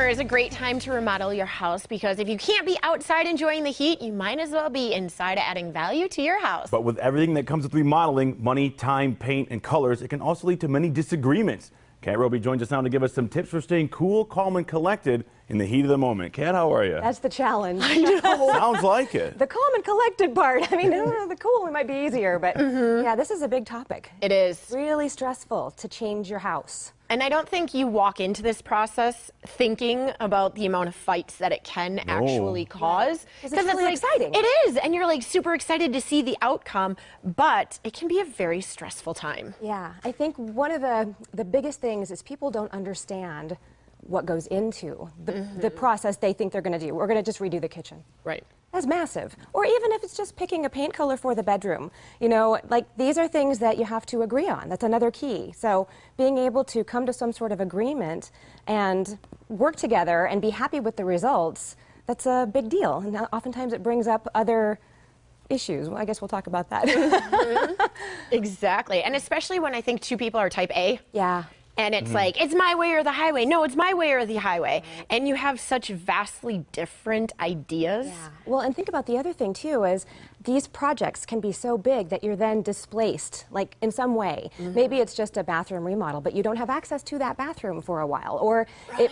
summer is a great time to remodel your house because if you can't be outside enjoying the heat, you might as well be inside adding value to your house. But with everything that comes with remodeling, money, time, paint, and colors, it can also lead to many disagreements. Kat Roby joins us now to give us some tips for staying cool, calm, and collected in the heat of the moment. Kat, how are you? That's the challenge. I know. Sounds like it. The calm and collected part. I mean, the cool might be easier, but yeah, this is a big topic. It is. Really stressful to change your house. And I don't think you walk into this process thinking about the amount of fights that it can actually cause. Because it's really exciting. It is, and you're like super excited to see the outcome, but it can be a very stressful time. Yeah, I think one of the biggest things is people don't understand what goes into the process they think they're going to do. We're going to just redo the kitchen. Right. That's massive. Or even if it's just picking a paint color for the bedroom. You know, like these are things that you have to agree on. That's another key. So being able to come to some sort of agreement and work together and be happy with the results, that's a big deal. And oftentimes it brings up other issues. Well, I guess we'll talk about that. Exactly. And especially when I think two people are type A. Yeah. And it's like, it's my way or the highway. No, it's my way or the highway. And you have such vastly different ideas. Yeah. Well, and think about the other thing, too, is these projects can be so big that you're then displaced, like in some way. Maybe it's just a bathroom remodel, but you don't have access to that bathroom for a while. Or,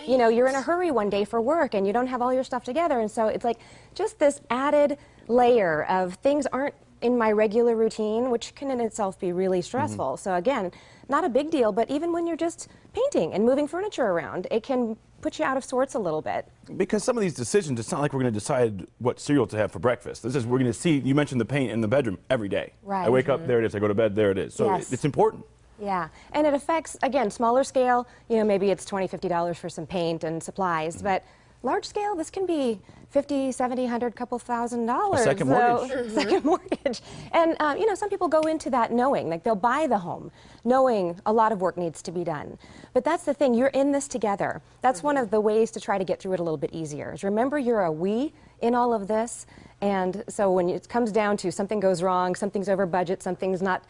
you know, you're in a hurry one day for work and you don't have all your stuff together. And so it's like just this added layer of things aren't in my regular routine, which can in itself be really stressful. So again, not a big deal, but even when you're just painting and moving furniture around, it can put you out of sorts a little bit. Because some of these decisions, it's not like we're going to decide what cereal to have for breakfast. This is, we're going to see, you mentioned the paint in the bedroom every day. Right. I wake up, there it is. I go to bed, there it is. So Yes. it's important. Yeah, and it affects, again, smaller scale, you know, maybe it's $20, $50 for some paint and supplies, but large scale, this can be $50, $70, $100, couple $1,000. A second mortgage. Second mortgage. And, you know, some people go into that knowing, like they'll buy the home, knowing a lot of work needs to be done. But that's the thing, you're in this together. That's one of the ways to try to get through it a little bit easier. Is remember, you're a we in all of this. And so when it comes down to something goes wrong, something's over budget, something's not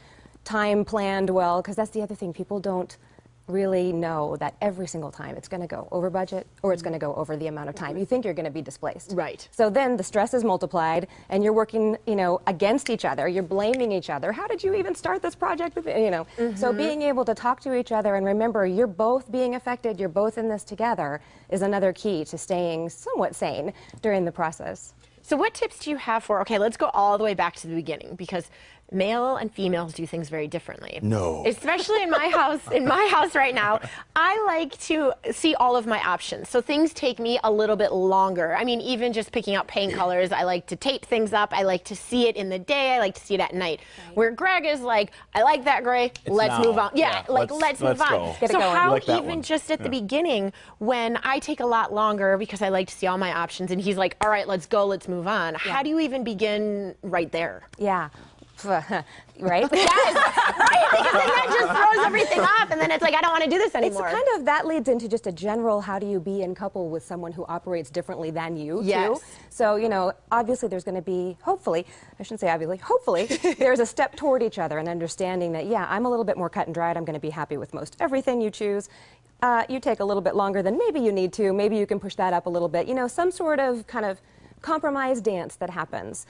time planned well, because that's the other thing, people don't really know that every single time it's going to go over budget or it's going to go over the amount of time you think you're going to be displaced. Right. So then the stress is multiplied and you're working, you know, against each other. You're blaming each other. How did you even start this project with, you know? So being able to talk to each other and remember you're both being affected, you're both in this together is another key to staying somewhat sane during the process. So what tips do you have for, okay, let's go all the way back to the beginning because male and females do things very differently. No. Especially in my house right now, I like to see all of my options. So things take me a little bit longer. I mean, even just picking out paint colors, I like to tape things up. I like to see it in the day. I like to see it at night. Right. Where Greg is like, I like that gray. Let's move on. Yeah, like let's move on. So how like even just at the beginning when I take a lot longer because I like to see all my options and he's like, all right, let's go, let's move on. How do you even begin right there? Yeah. Right? Yes, right? Because then that just throws everything off, and then it's like, I don't want to do this anymore. It's kind of, that leads into just a general, how do you be in couple with someone who operates differently than you, too? So, you know, obviously there's going to be, hopefully, I shouldn't say obviously, hopefully, there's a step toward each other and understanding that, yeah, I'm a little bit more cut and dried. I'm going to be happy with most everything you choose. You take a little bit longer than maybe you need to. Maybe you can push that up a little bit. You know, some sort of kind of compromise dance that happens.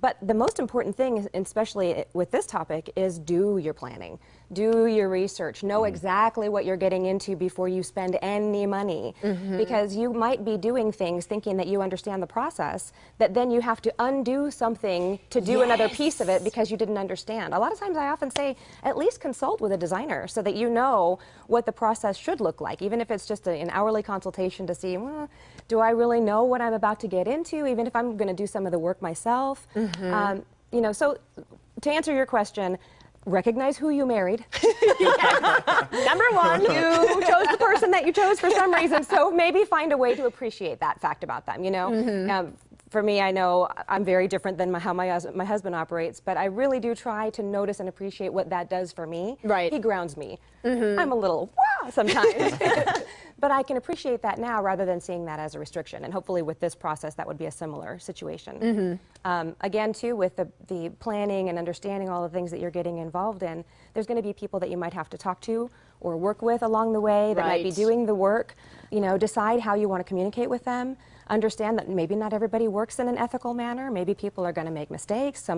But the most important thing, especially with this topic, is do your planning. Do your research. Know exactly what you're getting into before you spend any money. Because you might be doing things thinking that you understand the process, that then you have to undo something to do another piece of it because you didn't understand. A lot of times I often say, at least consult with a designer so that you know what the process should look like, even if it's just an hourly consultation to see, well, do I really know what I'm about to get into, even if I'm going to do some of the work myself? You know, so to answer your question, recognize who you married. Number one. You chose the person that you chose for some reason, so maybe find a way to appreciate that fact about them, you know? For me, I know I'm very different than how my husband operates, but I really do try to notice and appreciate what that does for me. Right. He grounds me. I'm a little wow sometimes. But I can appreciate that now rather than seeing that as a restriction. And hopefully with this process, that would be a similar situation. Again, too, with the planning and understanding all the things that you're getting involved in, there's going to be people that you might have to talk to or work with along the way that might be Right. doing the work. You know, decide how you want to communicate with them. Understand that maybe not everybody works in an ethical manner. Maybe people are going to make mistakes.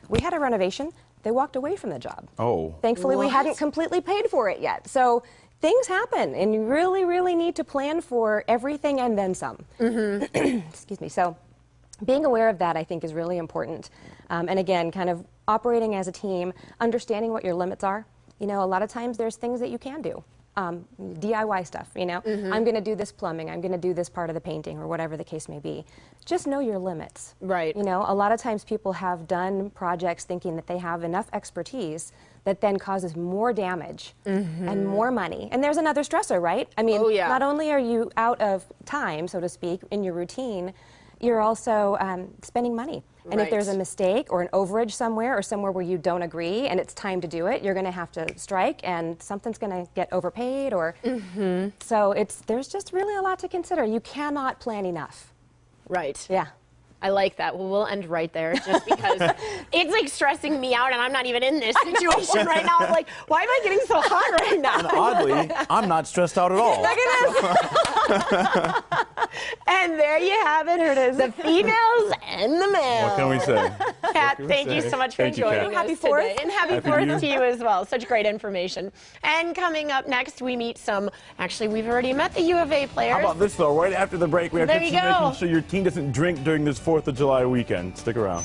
We had a renovation. They walked away from the job. Oh. Thankfully, we hadn't completely paid for it yet. So things happen, and you really, really need to plan for everything and then some. Excuse me. So being aware of that, I think, is really important. And again, kind of operating as a team, understanding what your limits are. You know, a lot of times there's things that you can do. DIY stuff, you know. I'm going to do this plumbing, I'm going to do this part of the painting, or whatever the case may be. Just know your limits. Right. You know, a lot of times people have done projects thinking that they have enough expertise that then causes more damage and more money. And there's another stressor, right? I mean, not only are you out of time, so to speak, in your routine, you're also spending money. And if there's a mistake or an overage somewhere, or somewhere where you don't agree and it's time to do it, you're going to have to strike, and something's going to get overpaid. Or so there's just really a lot to consider. You cannot plan enough. Right. Yeah. I like that. Well, we'll end right there, just because it's like stressing me out, and I'm not even in this situation right now. I'm like, why am I getting so hot right now? And oddly, I'm not stressed out at all. Look at this. And there you have it. There it is. The females and the males. What can we say? Kat, thank you so much for Thank you, joining Kat. us Happy Fourth. today. And happy Happy Fourth New Year. to you as well. Such great information. And coming up next, we meet actually, we've already met the U of A players. How about this, though? Right after the break, we have There tips you for making go. sure your team doesn't drink during this 4th of July weekend. Stick around.